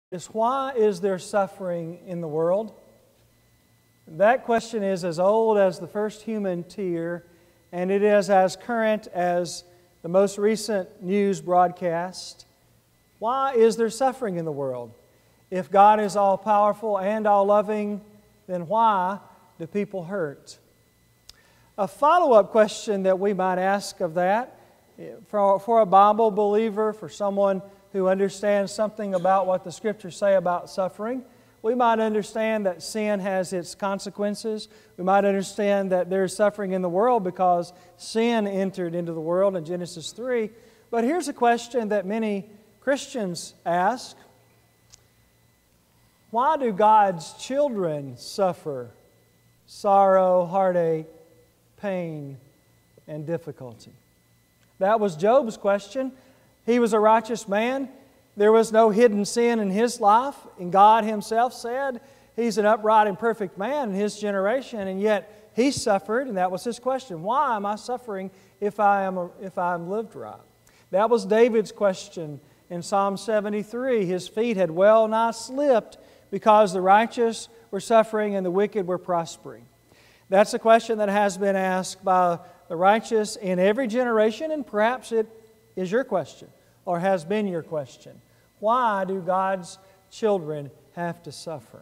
Is why is there suffering in the world? That question is as old as the first human tear, and it is as current as the most recent news broadcast. Why is there suffering in the world? If God is all-powerful and all-loving, then why do people hurt? A follow-up question that we might ask of that, for a Bible believer, for someone who understands something about what the Scriptures say about suffering, we might understand that sin has its consequences. We might understand that there is suffering in the world because sin entered into the world in Genesis 3. But here's a question that many Christians ask. Why do God's children suffer sorrow, heartache, pain, and difficulty? That was Job's question. He was a righteous man. There was no hidden sin in his life. And God Himself said he's an upright and perfect man in his generation. And yet he suffered, and that was his question. Why am I suffering if I'm lived right? That was David's question in Psalm 73. His feet had well nigh slipped because the righteous were suffering and the wicked were prospering. That's a question that has been asked by the righteous in every generation, and perhaps it is your question, or has been your question. Why do God's children have to suffer?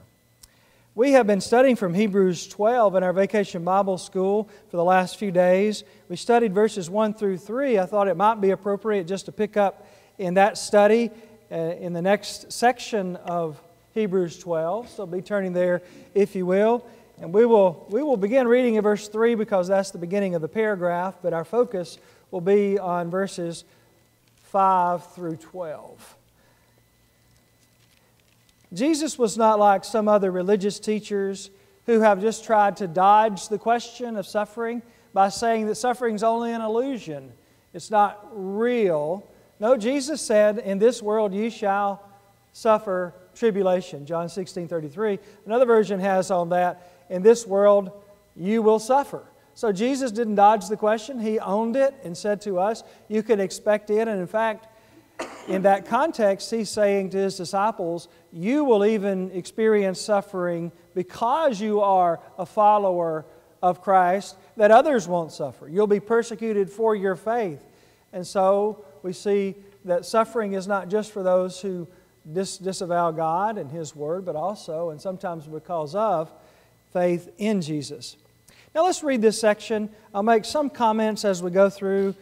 We have been studying from Hebrews 12 in our Vacation Bible School for the last few days. We studied verses 1 through 3. I thought it might be appropriate just to pick up in that study in the next section of Hebrews 12. So be turning there if you will. And we will begin reading in verse 3 because that's the beginning of the paragraph, but our focus will be on verses 5 through 12. Jesus was not like some other religious teachers who have just tried to dodge the question of suffering by saying that suffering is only an illusion. It's not real. No, Jesus said, "In this world you shall suffer tribulation," John 16:33. Another version has on that, "In this world you will suffer." So Jesus didn't dodge the question. He owned it and said to us, you can expect it. And in fact, in that context, He's saying to His disciples, you will even experience suffering because you are a follower of Christ, that others won't suffer. You'll be persecuted for your faith. And so we see that suffering is not just for those who disavow God and His Word, but also, and sometimes because of, faith in Jesus. Now let's read this section. I'll make some comments as we go through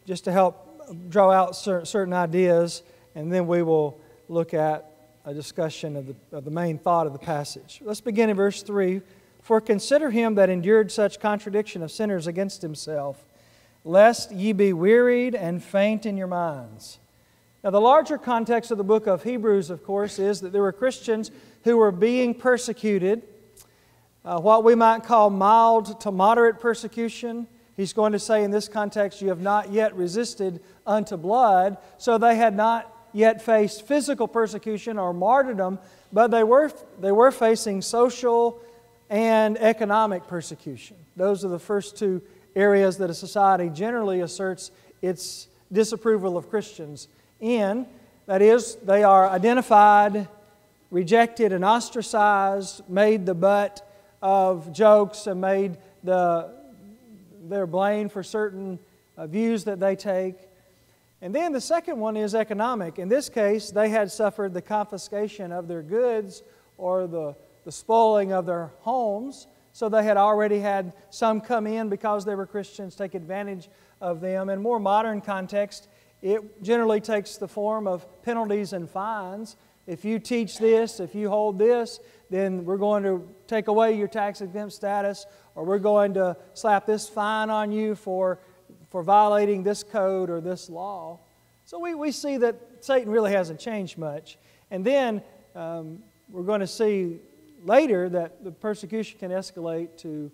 just to help draw out certain ideas, and then we will look at a discussion of the main thought of the passage. Let's begin in verse 3. "For consider him that endured such contradiction of sinners against himself, lest ye be wearied and faint in your minds." Now the larger context of the book of Hebrews, of course, is that there were Christians who were being persecuted, what we might call mild to moderate persecution. He's going to say in this context, you have not yet resisted unto blood. So they had not yet faced physical persecution or martyrdom, but they were facing social and economic persecution. Those are the first two areas that a society generally asserts its disapproval of Christians in. That is, they are identified, rejected, and ostracized, made the butt of jokes, and made they're blamed for certain views that they take. And then the second one is economic. In this case, they had suffered the confiscation of their goods or the spoiling of their homes. So they had already had some come in because they were Christians, take advantage of them. In more modern context, it generally takes the form of penalties and fines. If you teach this, if you hold this, then we're going to take away your tax-exempt status, or we're going to slap this fine on you for violating this code or this law. So we see that Satan really hasn't changed much. And then we're going to see later that the persecution can escalate to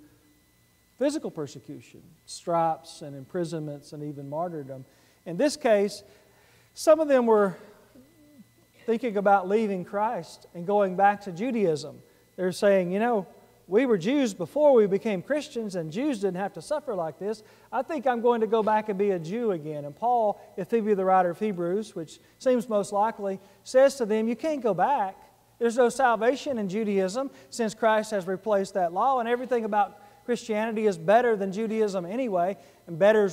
physical persecution, stripes and imprisonments and even martyrdom. In this case, some of them were thinking about leaving Christ and going back to Judaism. They're saying, we were Jews before we became Christians, and Jews didn't have to suffer like this. I think I'm going to go back and be a Jew again. And Paul, if he be the writer of Hebrews, which seems most likely, says to them, you can't go back. There's no salvation in Judaism since Christ has replaced that law, and everything about Christianity is better than Judaism anyway, and better is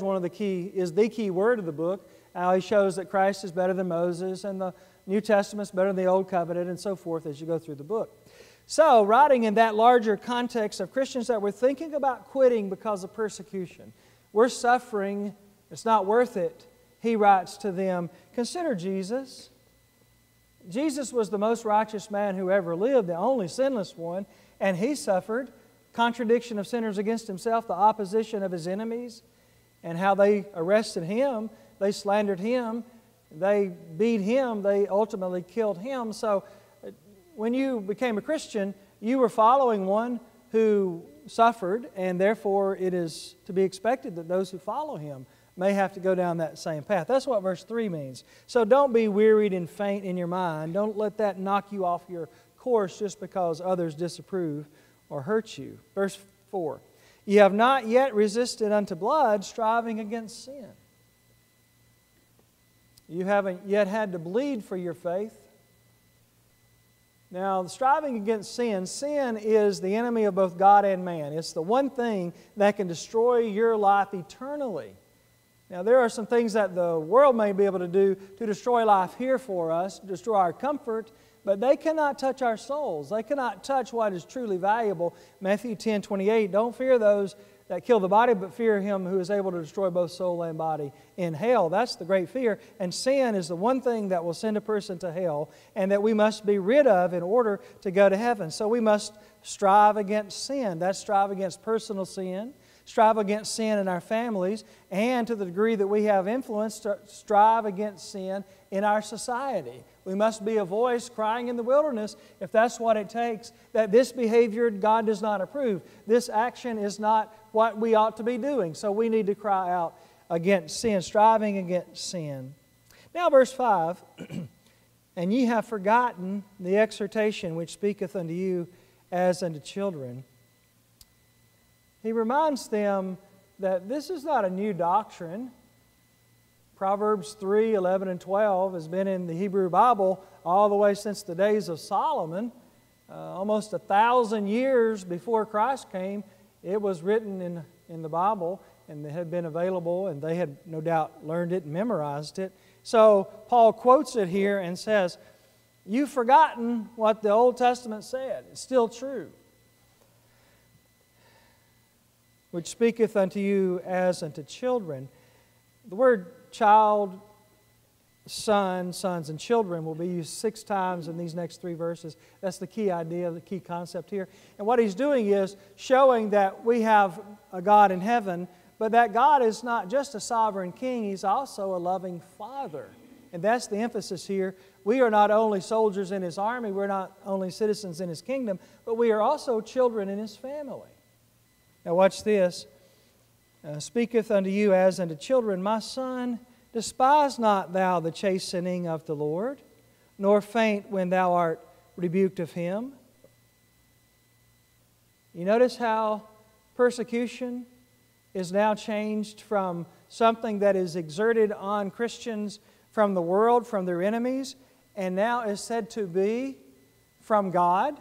the key word of the book. How he shows that Christ is better than Moses, and the New Testament's better than the Old Covenant, and so forth as you go through the book. So, writing in that larger context of Christians that were thinking about quitting because of persecution, we're suffering, it's not worth it, he writes to them, consider Jesus. Jesus was the most righteous man who ever lived, the only sinless one, and he suffered contradiction of sinners against himself, the opposition of his enemies, and how they arrested him, they slandered him, they beat him, they ultimately killed him. So when you became a Christian, you were following one who suffered, and therefore it is to be expected that those who follow him may have to go down that same path. That's what verse 3 means. So don't be wearied and faint in your mind. Don't let that knock you off your course just because others disapprove or hurt you. Verse 4, you have not yet resisted unto blood, striving against sin. You haven't yet had to bleed for your faith. Now, striving against sin, sin is the enemy of both God and man. It's the one thing that can destroy your life eternally. Now, there are some things that the world may be able to do to destroy life here for us, destroy our comfort, but they cannot touch our souls. They cannot touch what is truly valuable. Matthew 10:28, don't fear those that kill the body, but fear him who is able to destroy both soul and body in hell. That's the great fear. And sin is the one thing that will send a person to hell and that we must be rid of in order to go to heaven. So we must strive against sin. That's strive against personal sin, strive against sin in our families, and to the degree that we have influence, to strive against sin in our society. We must be a voice crying in the wilderness, if that's what it takes, that this behavior God does not approve. This action is not what we ought to be doing. So we need to cry out against sin, striving against sin. Now verse 5, and ye have forgotten the exhortation which speaketh unto you as unto children. He reminds them that this is not a new doctrine. Proverbs 3, 11, and 12 has been in the Hebrew Bible all the way since the days of Solomon. Almost 1,000 years before Christ came, it was written in the Bible, and it had been available, and they had no doubt learned it and memorized it. So Paul quotes it here and says, you've forgotten what the Old Testament said. It's still true. Which speaketh unto you as unto children. The word child, son, sons, and children will be used 6 times in these next 3 verses. That's the key idea, the key concept here. And what he's doing is showing that we have a God in heaven, but that God is not just a sovereign king, He's also a loving Father. And that's the emphasis here. We are not only soldiers in His army, we're not only citizens in His kingdom, but we are also children in His family. Now watch this. Speaketh unto you as unto children, my son, despise not thou the chastening of the Lord, nor faint when thou art rebuked of Him. You notice how persecution is now changed from something that is exerted on Christians from the world, from their enemies, and now is said to be from God.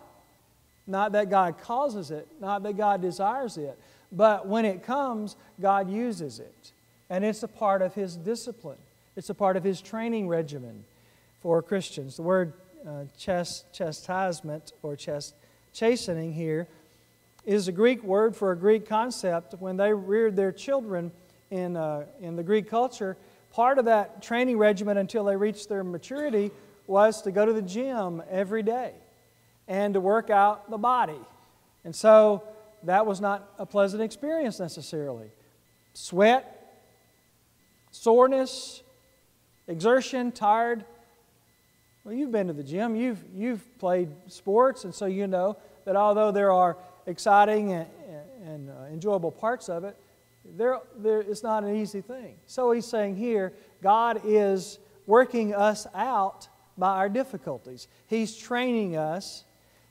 Not that God causes it, not that God desires it, but when it comes, God uses it. And it's a part of His discipline. It's a part of His training regimen for Christians. The word chastisement or chastening here is a Greek word for a Greek concept. When they reared their children in the Greek culture, part of that training regimen until they reached their maturity was to go to the gym every day and to work out the body. And so that was not a pleasant experience necessarily. Sweat, soreness, exertion, tired. Well, you've been to the gym, you've played sports, and so you know that although there are exciting and enjoyable parts of it, it's not an easy thing. So he's saying here, God is working us out by our difficulties. He's training us.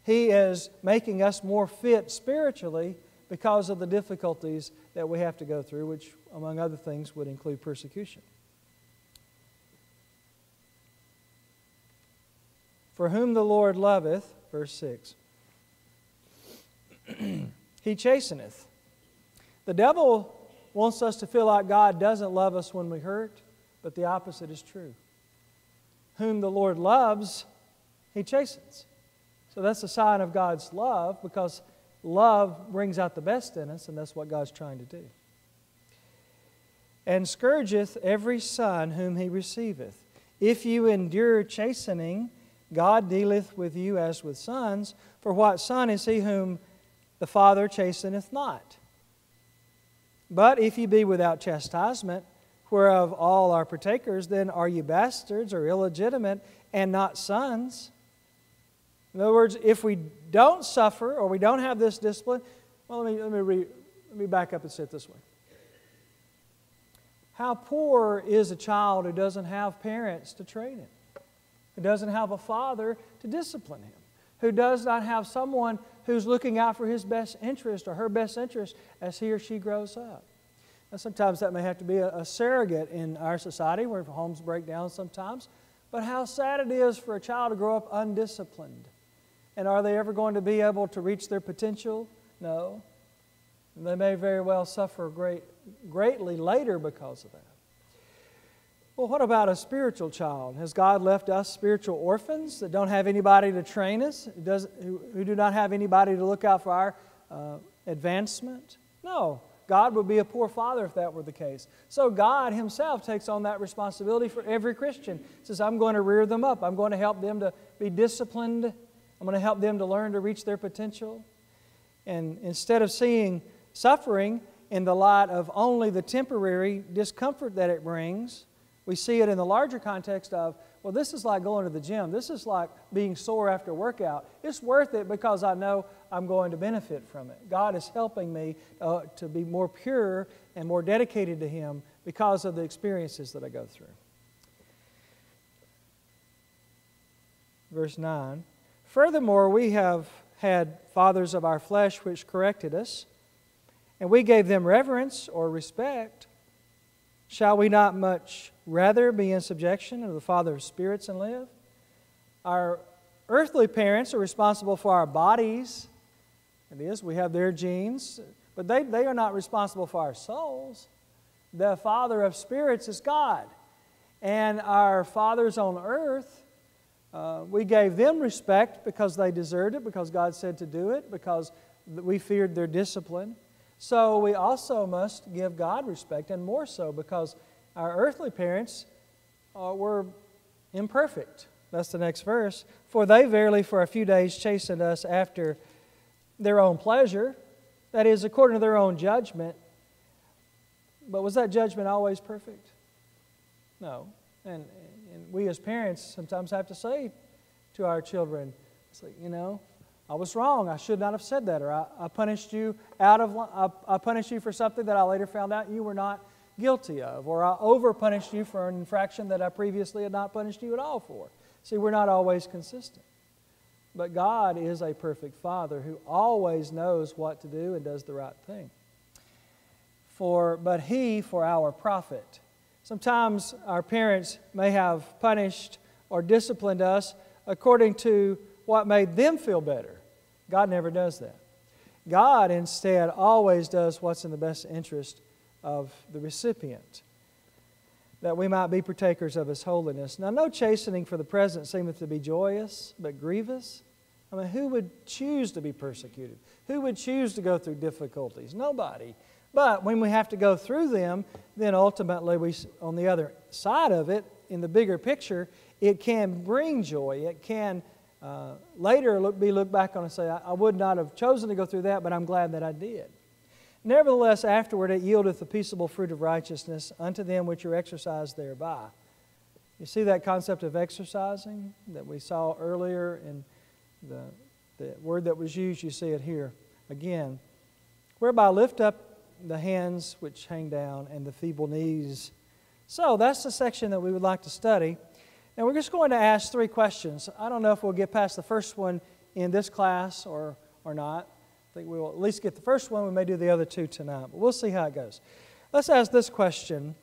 He is making us more fit spiritually because of the difficulties that we have to go through, which, among other things, would include persecution. For whom the Lord loveth, verse 6, He chasteneth. The devil wants us to feel like God doesn't love us when we hurt, but the opposite is true. Whom the Lord loves, He chastens. So that's a sign of God's love, because love brings out the best in us, and that's what God's trying to do. And scourgeth every son whom He receiveth. If you endure chastening, God dealeth with you as with sons. For what son is he whom the Father chasteneth not? But if you be without chastisement, whereof all are partakers, then are you bastards or illegitimate and not sons? In other words, if we don't suffer or we don't have this discipline, well, let me back up and say it this way. How poor is a child who doesn't have parents to train him, who doesn't have a father to discipline him, who does not have someone who's looking out for his best interest or her best interest as he or she grows up. Now, sometimes that may have to be a surrogate in our society where homes break down sometimes. But how sad it is for a child to grow up undisciplined. And are they ever going to be able to reach their potential? No. And they may very well suffer greatly later because of that. Well, what about a spiritual child? Has God left us spiritual orphans that don't have anybody to train us, who do not have anybody to look out for our advancement? No. God would be a poor father if that were the case. So God Himself takes on that responsibility for every Christian. He says, I'm going to rear them up. I'm going to help them to be disciplined. I'm going to help them to learn to reach their potential. And instead of seeing suffering in the light of only the temporary discomfort that it brings, we see it in the larger context of, well, this is like going to the gym. This is like being sore after a workout. It's worth it because I know I'm going to benefit from it. God is helping me to be more pure and more dedicated to Him because of the experiences that I go through. Verse 9, Furthermore, we have had fathers of our flesh which corrected us, and we gave them reverence or respect. Shall we not much rather be in subjection to the Father of spirits and live? Our earthly parents are responsible for our bodies. It is, we have their genes, but they are not responsible for our souls. The Father of spirits is God. And our fathers on earth, we gave them respect because they deserved it, because God said to do it, because we feared their discipline. So we also must give God respect, and more so because our earthly parents were imperfect. That's the next verse. For they verily for a few days chastened us after their own pleasure, that is, according to their own judgment. But was that judgment always perfect? No. And we as parents sometimes have to say to our children, it's like, I was wrong. I should not have said that. Or I punished you I punished you for something that I later found out you were not guilty of. Or I over-punished you for an infraction that I previously had not punished you at all for. See, we're not always consistent. But God is a perfect Father who always knows what to do and does the right thing. But He for our profit. Sometimes our parents may have punished or disciplined us according to what made them feel better. God never does that. God instead always does what's in the best interest of the recipient, that we might be partakers of His holiness. Now, no chastening for the present seemeth to be joyous, but grievous. I mean, who would choose to be persecuted? Who would choose to go through difficulties? Nobody. But when we have to go through them, then ultimately, on the other side of it, in the bigger picture, it can bring joy. It can later be looked back on and say, I would not have chosen to go through that, but I'm glad that I did. Nevertheless, afterward it yieldeth the peaceable fruit of righteousness unto them which are exercised thereby. You see that concept of exercising that we saw earlier in the word that was used, you see it here again. Whereby lift up the hands which hang down and the feeble knees. So that's the section that we would like to study. And we're just going to ask 3 questions. I don't know if we'll get past the first one in this class or not. I think we will at least get the first one. We may do the other 2 tonight, but we'll see how it goes. Let's ask this question.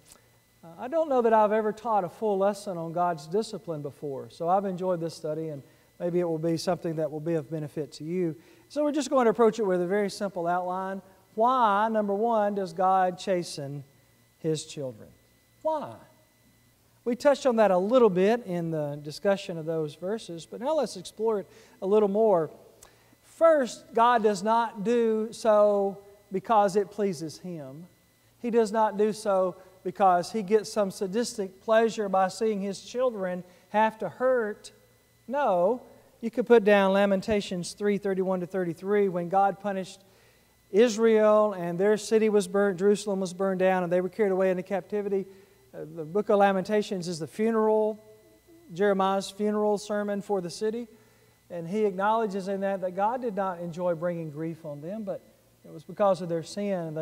I don't know that I've ever taught a full lesson on God's discipline before, so I've enjoyed this study, and maybe it will be something that will be of benefit to you. So we're just going to approach it with a very simple outline. Why, number one, does God chasten His children? Why? We touched on that a little bit in the discussion of those verses, but now let's explore it a little more. First, God does not do so because it pleases Him. He does not do so because He gets some sadistic pleasure by seeing His children have to hurt. No, you could put down Lamentations 3:31-33, when God punished Israel and their city was burnt, Jerusalem was burned down, and they were carried away into captivity. The book of Lamentations is the funeral, Jeremiah's funeral sermon for the city. And he acknowledges in that God did not enjoy bringing grief on them, but it was because of their sin.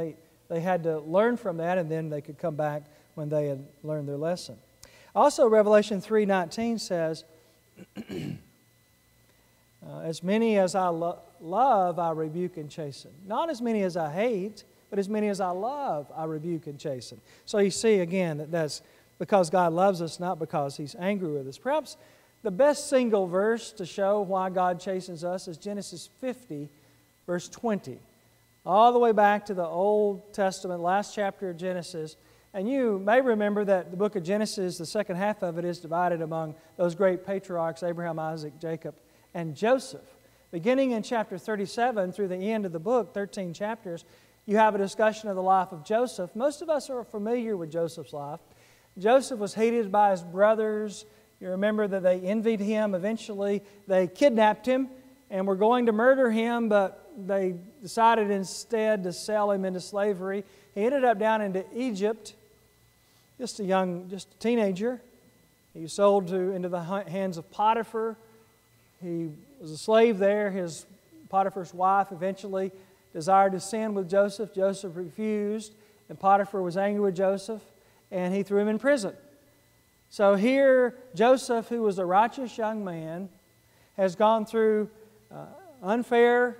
They had to learn from that, and then they could come back when they had learned their lesson. Also, Revelation 3:19 says, as many as I love, I rebuke and chasten. Not as many as I hate, but as many as I love, I rebuke and chasten. So you see again that that's because God loves us, not because He's angry with us. Perhaps the best single verse to show why God chastens us is Genesis 50, verse 20. All the way back to the Old Testament, last chapter of Genesis. And you may remember that the book of Genesis, the second half of it, is divided among those great patriarchs, Abraham, Isaac, Jacob, and Joseph. Beginning in chapter 37 through the end of the book, 13 chapters, you have a discussion of the life of Joseph. Most of us are familiar with Joseph's life. Joseph was hated by his brothers. You remember that they envied him. Eventually, they kidnapped him and were going to murder him, but they decided instead to sell him into slavery. He ended up down into Egypt, just a teenager. He was sold into the hands of Potiphar. He was a slave there. His Potiphar's wife eventually desired to sin with Joseph. Joseph refused, and Potiphar was angry with Joseph, and he threw him in prison. So here, Joseph, who was a righteous young man, has gone through unfair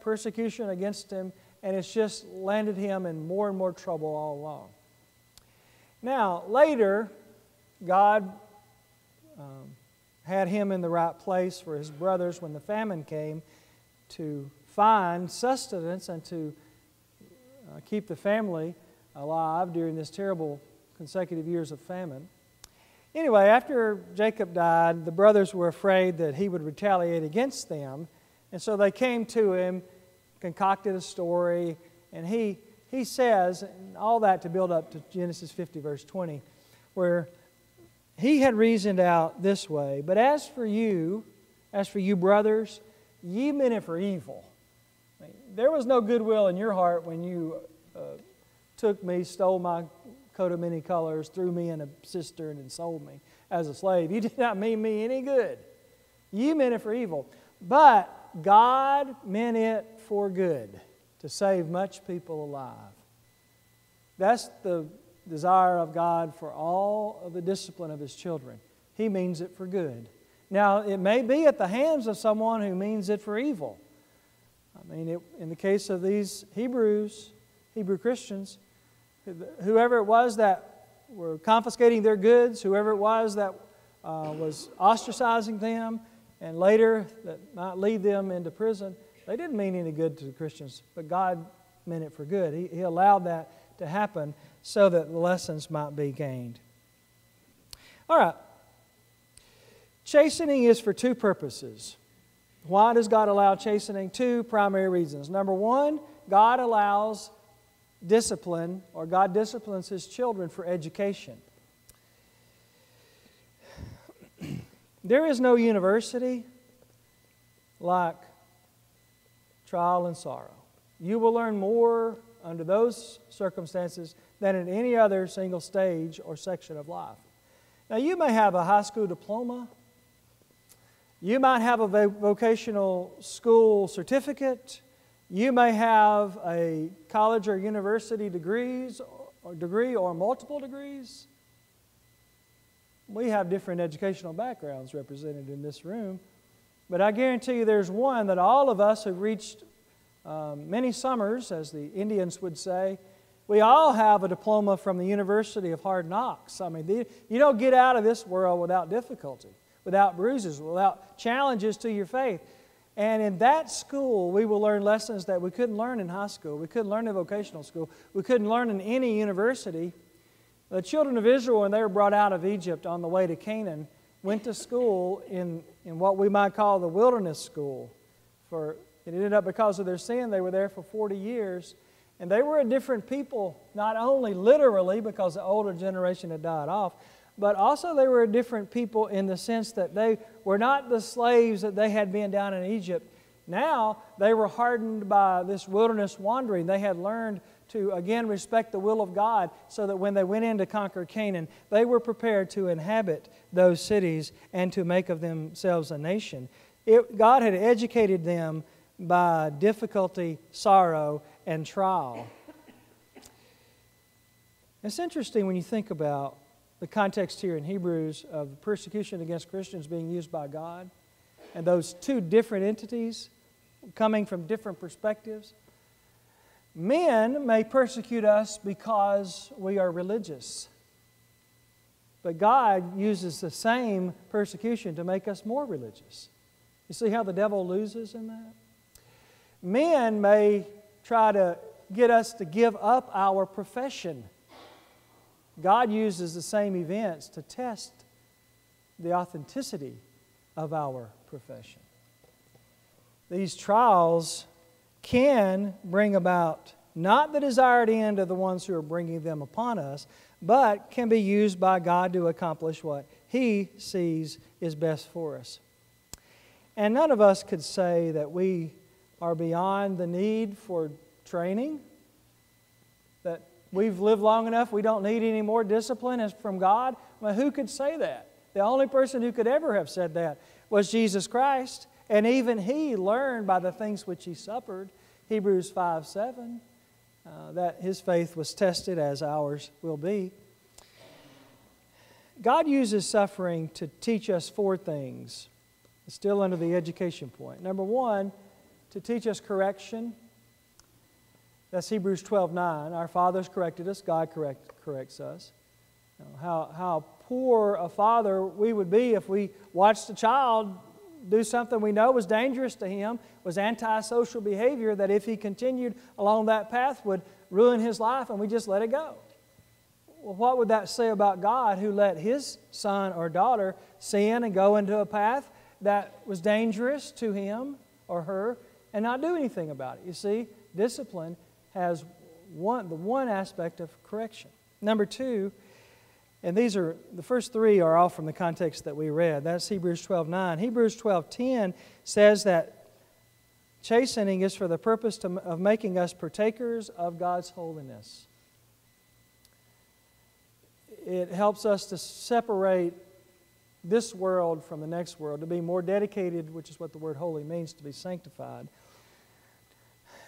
persecution against him, and it's just landed him in more and more trouble all along. Now, later, God had him in the right place for his brothers when the famine came to find sustenance and to keep the family alive during this terrible consecutive years of famine. Anyway, after Jacob died, the brothers were afraid that he would retaliate against them, and so they came to him, concocted a story, and he says, and all that to build up to Genesis 50, verse 20, where he had reasoned out this way, "But as for you, brothers, ye meant it for evil." There was no goodwill in your heart when you took me, stole my coat of many colors, threw me in a cistern, and sold me as a slave. You did not mean me any good. You meant it for evil. But God meant it for good, to save much people alive. That's the desire of God for all of the discipline of His children. He means it for good. Now, it may be at the hands of someone who means it for evil. I mean, in the case of these Hebrew Christians, whoever it was that were confiscating their goods, whoever it was that was ostracizing them, and later that might lead them into prison, they didn't mean any good to the Christians, but God meant it for good. He allowed that to happen so that the lessons might be gained. All right. Chastening is for two purposes. Why does God allow chastening? Two primary reasons. Number one, God allows discipline, or God disciplines His children for education. There is no university like trial and sorrow. You will learn more under those circumstances than in any other single stage or section of life. Now, you may have a high school diploma. You might have a vocational school certificate. You may have a college or university degree or multiple degrees. We have different educational backgrounds represented in this room. But I guarantee you there's one that all of us have reached many summers, as the Indians would say. We all have a diploma from the University of Hard Knocks. I mean, you don't get out of this world without difficulty, without bruises, without challenges to your faith. And in that school, we will learn lessons that we couldn't learn in high school. We couldn't learn in vocational school. We couldn't learn in any university. The children of Israel, when they were brought out of Egypt on the way to Canaan, went to school in what we might call the wilderness school. It ended up because of their sin, they were there for 40 years. And they were a different people, not only literally because the older generation had died off, but also they were a different people in the sense that they were not the slaves that they had been down in Egypt. Now they were hardened by this wilderness wandering. They had learned to again respect the will of God so that when they went in to conquer Canaan, they were prepared to inhabit those cities and to make of themselves a nation. God had educated them by difficulty, sorrow, and trial. It's interesting when you think about the context here in Hebrews of persecution against Christians being used by God, and those two different entities coming from different perspectives. Men may persecute us because we are religious, but God uses the same persecution to make us more religious. You see how the devil loses in that? Men may try to get us to give up our profession. God uses the same events to test the authenticity of our profession. These trials can bring about not the desired end of the ones who are bringing them upon us, but can be used by God to accomplish what He sees is best for us. And none of us could say that we are beyond the need for training, that we've lived long enough, we don't need any more discipline as from God. Well, who could say that? The only person who could ever have said that was Jesus Christ. And even He learned by the things which He suffered, Hebrews 5:7, that His faith was tested as ours will be. God uses suffering to teach us four things. It's still under the education point. Number one, to teach us correction. That's Hebrews 12:9. Our fathers corrected us, God corrects us. How poor a father we would be if we watched a child do something we know was dangerous to him, was antisocial behavior, that if he continued along that path would ruin his life, and we just let it go. Well, what would that say about God, who let His son or daughter sin and go into a path that was dangerous to him or her and not do anything about it? You see, discipline has the one aspect of correction. Number two, and the first three are all from the context that we read. That's Hebrews 12:9. Hebrews 12:10 says that chastening is for the purpose of making us partakers of God's holiness. It helps us to separate this world from the next world, to be more dedicated, which is what the word holy means, to be sanctified.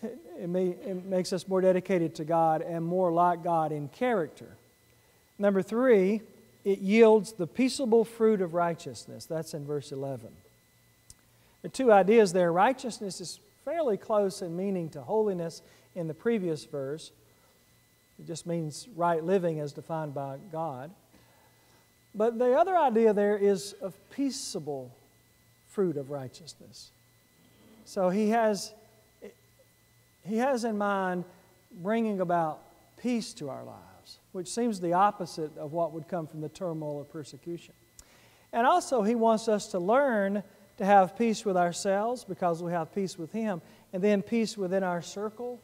It makes us more dedicated to God and more like God in character. Number three, it yields the peaceable fruit of righteousness. That's in verse 11. There are two ideas there. Righteousness is fairly close in meaning to holiness in the previous verse. It just means right living as defined by God. But the other idea there is of peaceable fruit of righteousness. So he has in mind bringing about peace to our lives, which seems the opposite of what would come from the turmoil of persecution. And also He wants us to learn to have peace with ourselves because we have peace with Him, and then peace within our circle,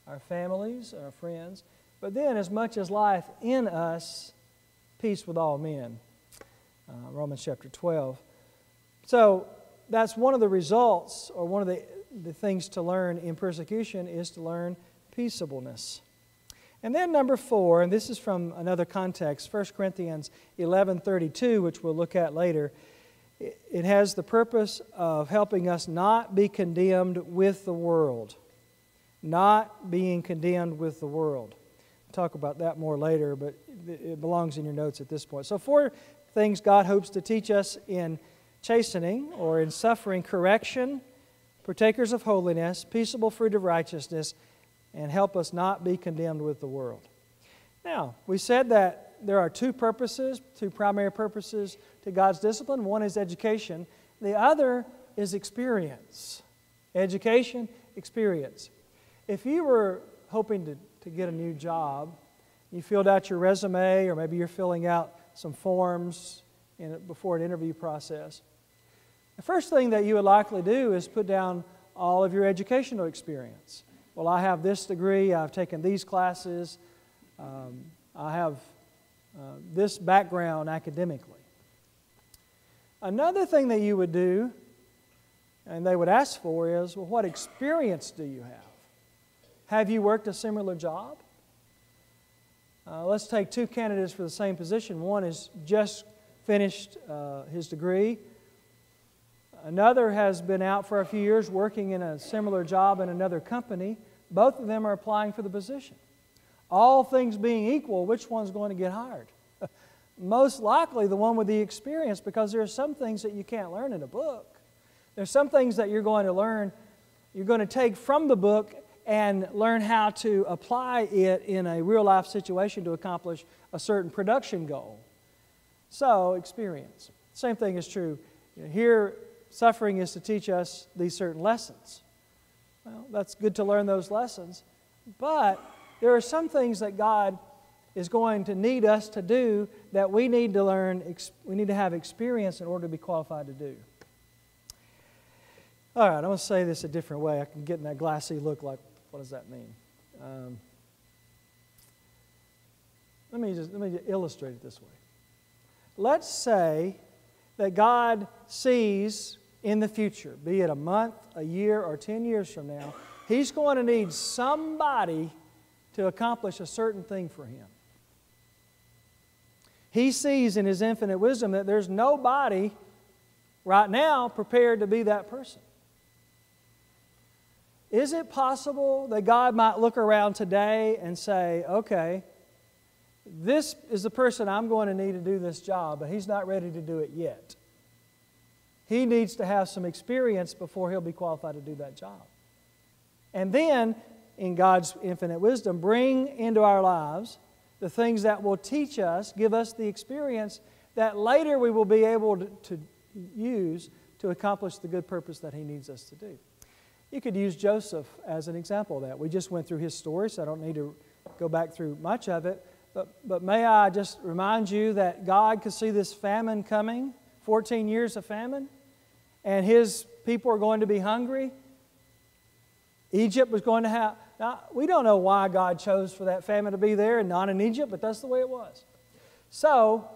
our families, our friends, but then as much as life in us, peace with all men. Romans chapter 12. So that's one of the results, or one of the things to learn in persecution, is to learn peaceableness. And then number four, and this is from another context, 1 Corinthians 11:32, which we'll look at later. It has the purpose of helping us not be condemned with the world. Not being condemned with the world. We'll talk about that more later, but it belongs in your notes at this point. So four things God hopes to teach us in chastening or in suffering: correction, partakers of holiness, peaceable fruit of righteousness, and help us not be condemned with the world. Now, we said that there are two primary purposes to God's discipline. One is education. The other is experience. Education, experience. If you were hoping to get a new job, you filled out your resume, or maybe you're filling out some forms before an interview process, the first thing that you would likely do is put down all of your educational experience. Well, I have this degree, I've taken these classes, I have this background academically. Another thing that you would do, and they would ask for, is, well, what experience do you have? Have you worked a similar job? Let's take two candidates for the same position. One has just finished his degree. Another has been out for a few years working in a similar job in another company. Both of them are applying for the position. All things being equal, which one's going to get hired? Most likely the one with the experience, because there are some things that you can't learn in a book. There's some things that you're going to learn, you're going to take from the book and learn how to apply it in a real-life situation to accomplish a certain production goal. So, experience. Same thing is true. Here, suffering is to teach us these certain lessons. Well, that's good to learn those lessons, but there are some things that God is going to need us to do that we need to learn, we need to have experience in order to be qualified to do. All right, I'm going to say this a different way. I can get in that glassy look like, what does that mean? Let me illustrate it this way. Let's say that God sees in the future, be it a month, a year, or 10 years from now, He's going to need somebody to accomplish a certain thing for Him. He sees in His infinite wisdom that there's nobody right now prepared to be that person. Is it possible that God might look around today and say, okay, this is the person I'm going to need to do this job, but he's not ready to do it yet. He needs to have some experience before he'll be qualified to do that job. And then, in God's infinite wisdom, bring into our lives the things that will teach us, give us the experience that later we will be able to use to accomplish the good purpose that He needs us to do. You could use Joseph as an example of that. We just went through his story, so I don't need to go back through much of it. But may I just remind you that God could see this famine coming, 14 years of famine, and His people are going to be hungry. Egypt was going to have... Now, we don't know why God chose for that famine to be there and not in Egypt, but that's the way it was. So,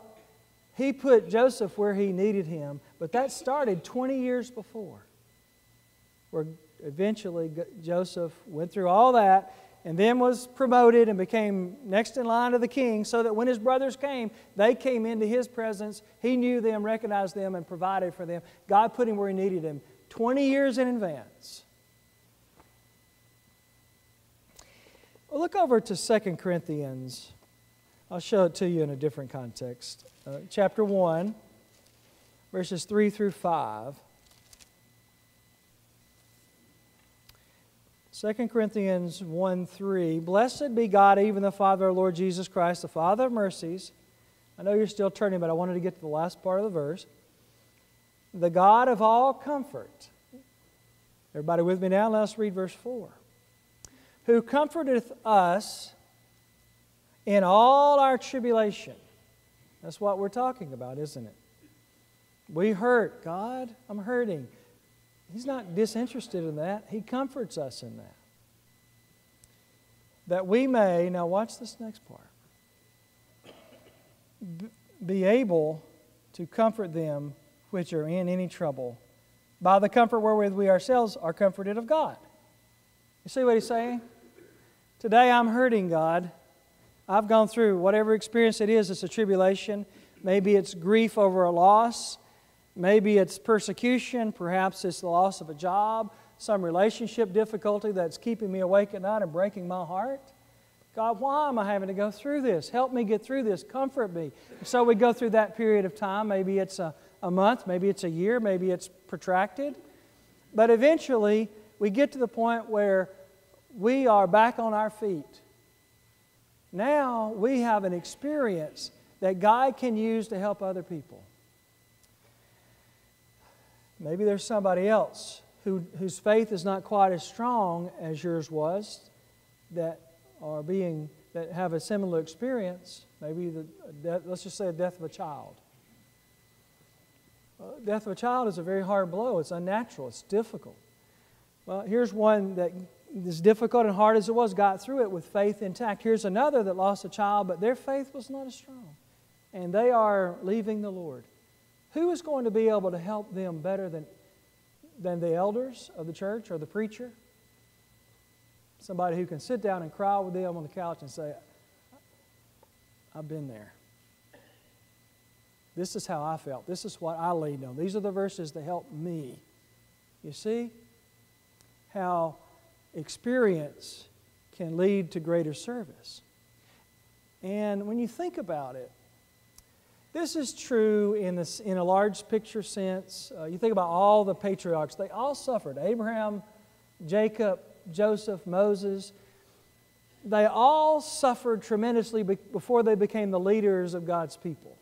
He put Joseph where He needed him, but that started 20 years before, where eventually Joseph went through all that and then was promoted and became next in line to the king, so that when his brothers came, they came into his presence. He knew them, recognized them, and provided for them. God put him where He needed him 20 years in advance. Well, look over to 2 Corinthians. I'll show it to you in a different context. Chapter 1, verses 3 through 5. 2 Corinthians 1:3, Blessed be God, even the Father of our Lord Jesus Christ, the Father of mercies. I know you're still turning, but I wanted to get to the last part of the verse. The God of all comfort. Everybody with me now? Let's read verse 4. Who comforteth us in all our tribulation. That's what we're talking about, isn't it? We hurt. God, I'm hurting. He's not disinterested in that. He comforts us in that. That we may, now watch this next part, be able to comfort them which are in any trouble by the comfort wherewith we ourselves are comforted of God. You see what he's saying? Today I'm hurting, God. I've gone through whatever experience it is. It's a tribulation. Maybe it's grief over a loss. Maybe it's persecution, perhaps it's the loss of a job, some relationship difficulty that's keeping me awake at night and breaking my heart. God, why am I having to go through this? Help me get through this. Comfort me. So we go through that period of time. Maybe it's a month, maybe it's a year, maybe it's protracted. But eventually we get to the point where we are back on our feet. Now we have an experience that God can use to help other people. Maybe there's somebody else whose faith is not quite as strong as yours was, that have a similar experience. Maybe let's just say the death of a child. Death of a child is a very hard blow. It's unnatural. It's difficult. Well, here's one that, as difficult and hard as it was, got through it with faith intact. Here's another that lost a child, but their faith was not as strong. And they are leaving the Lord. Who is going to be able to help them better than the elders of the church or the preacher? Somebody who can sit down and cry with them on the couch and say, I've been there. This is how I felt. This is what I leaned on. These are the verses that helped me. You see how experience can lead to greater service. And when you think about it, this is true in a large picture sense. You think about all the patriarchs. They all suffered. Abraham, Jacob, Joseph, Moses. They all suffered tremendously before they became the leaders of God's people.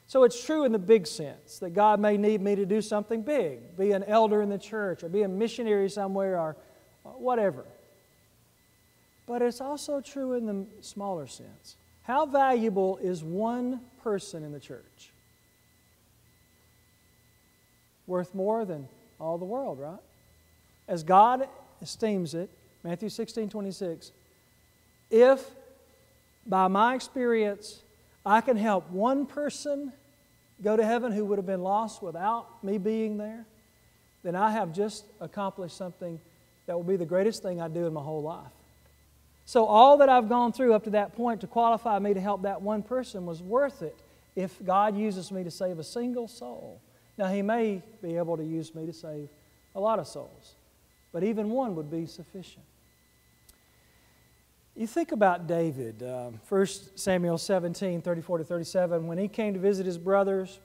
So it's true in the big sense that God may need me to do something big, be an elder in the church or be a missionary somewhere or whatever. But it's also true in the smaller sense. How valuable is one person in the church? Worth more than all the world, right? As God esteems it, Matthew 16:26, if by my experience I can help one person go to heaven who would have been lost without me being there, then I have just accomplished something that will be the greatest thing I do in my whole life. So all that I've gone through up to that point to qualify me to help that one person was worth it if God uses me to save a single soul. Now, He may be able to use me to save a lot of souls, but even one would be sufficient. You think about David, 1 Samuel 17, 34 to 37, when he came to visit his brothers,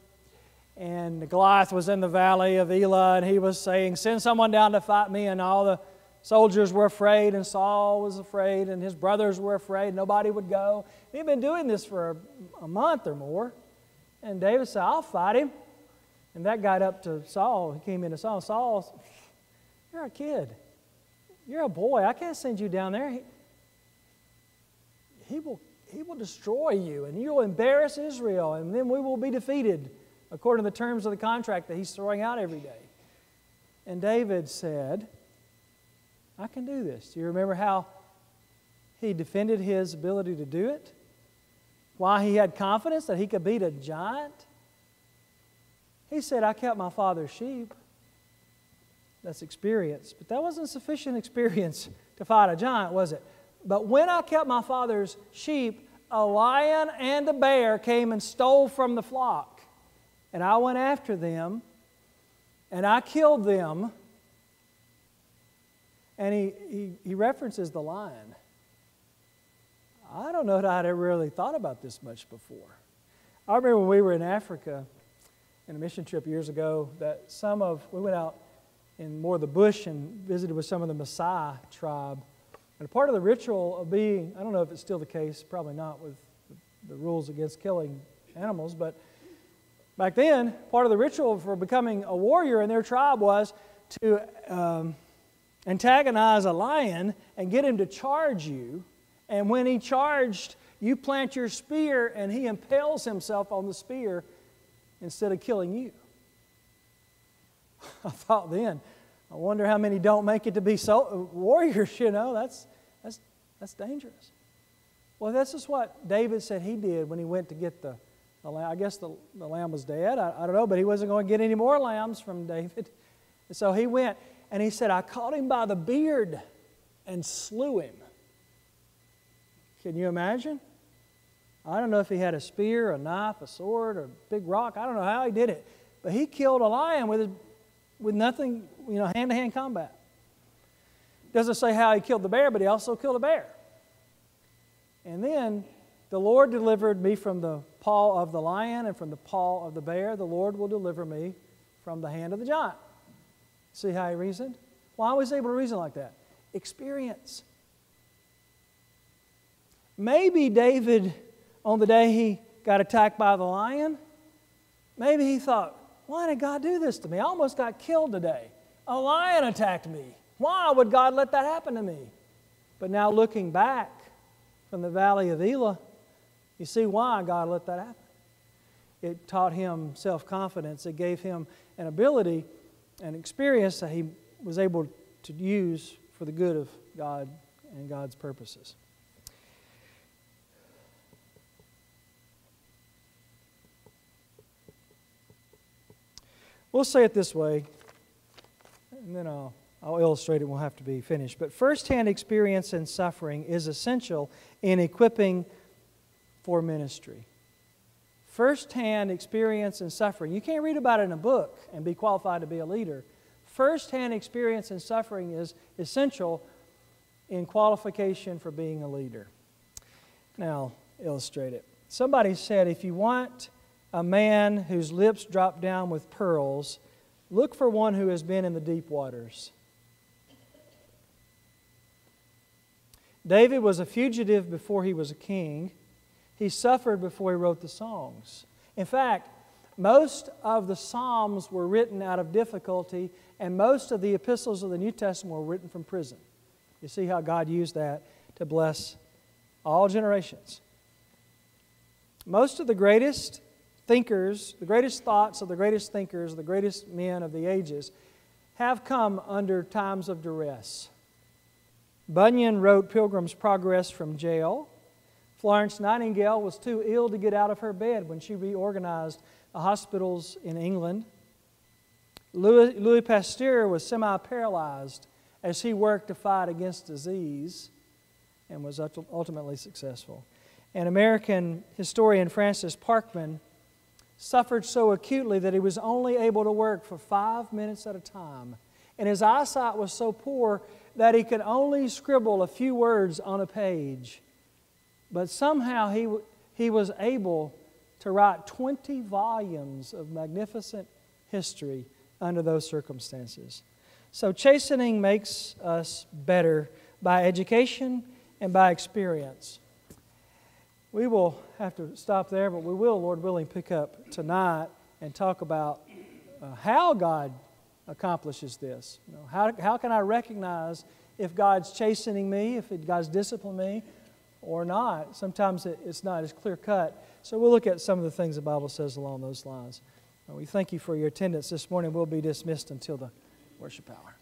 and Goliath was in the valley of Elah, and he was saying, send someone down to fight me, and all the soldiers were afraid, and Saul was afraid, and his brothers were afraid. Nobody would go. He'd been doing this for a month or more. And David said, I'll fight him. And that got up to Saul. He came into Saul. Saul, you're a kid. You're a boy. I can't send you down there. He will destroy you, and you'll embarrass Israel, and then we will be defeated according to the terms of the contract that he's throwing out every day. And David said, I can do this. Do you remember how he defended his ability to do it? Why he had confidence that he could beat a giant? He said, I kept my father's sheep. That's experience. But that wasn't sufficient experience to fight a giant, was it? But when I kept my father's sheep, a lion and a bear came and stole from the flock. And I went after them, and I killed them. And he references the lion. I don't know that I'd ever really thought about this much before. I remember when we were in Africa in a mission trip years ago that we went out in more of the bush and visited with some of the Maasai tribe. And a part of the ritual of being, I don't know if it's still the case, probably not with the rules against killing animals, but back then, part of the ritual for becoming a warrior in their tribe was to antagonize a lion and get him to charge you. And when he charged, you plant your spear and he impales himself on the spear instead of killing you. I thought then, I wonder how many don't make it to be warriors, you know. That's dangerous. Well, this is what David said he did when he went to get the lamb. I guess the lamb was dead. I don't know, but he wasn't going to get any more lambs from David. And so he went, and he said, I caught him by the beard and slew him. Can you imagine? I don't know if he had a spear, a knife, a sword, or a big rock. I don't know how he did it. But he killed a lion with nothing, hand-to-hand combat. Doesn't say how he killed the bear, but he also killed a bear. And then the Lord delivered me from the paw of the lion and from the paw of the bear. The Lord will deliver me from the hand of the giant. See how he reasoned? Why was he able to reason like that? Experience. Maybe David, on the day he got attacked by the lion, maybe he thought, why did God do this to me? I almost got killed today. A lion attacked me. Why would God let that happen to me? But now looking back from the valley of Elah, you see why God let that happen. It taught him self-confidence. It gave him an ability, an experience that he was able to use for the good of God and God's purposes. We'll say it this way, and then I'll illustrate it. We'll have to be finished. But first-hand experience in suffering is essential in equipping for ministry. First-hand experience in suffering. You can't read about it in a book and be qualified to be a leader. First-hand experience in suffering is essential in qualification for being a leader. Now, illustrate it. Somebody said, if you want a man whose lips drop down with pearls, look for one who has been in the deep waters. David was a fugitive before he was a king. He suffered before he wrote the songs. In fact, most of the Psalms were written out of difficulty, and most of the epistles of the New Testament were written from prison. You see how God used that to bless all generations. Most of the greatest thinkers, the greatest thoughts of the greatest thinkers, the greatest men of the ages, have come under times of duress. Bunyan wrote Pilgrim's Progress from jail. Florence Nightingale was too ill to get out of her bed when she reorganized the hospitals in England. Louis Pasteur was semi-paralyzed as he worked to fight against disease and was ultimately successful. And American historian Francis Parkman suffered so acutely that he was only able to work for 5 minutes at a time. And his eyesight was so poor that he could only scribble a few words on a page. But somehow he was able to write 20 volumes of magnificent history under those circumstances. So chastening makes us better by education and by experience. We will have to stop there, but we will, Lord willing, pick up tonight and talk about how God accomplishes this. You know, how can I recognize if God's chastening me, if God's disciplining me, or not? Sometimes it's not as clear cut. So we'll look at some of the things the Bible says along those lines. We thank you for your attendance this morning. We'll be dismissed until the worship hour.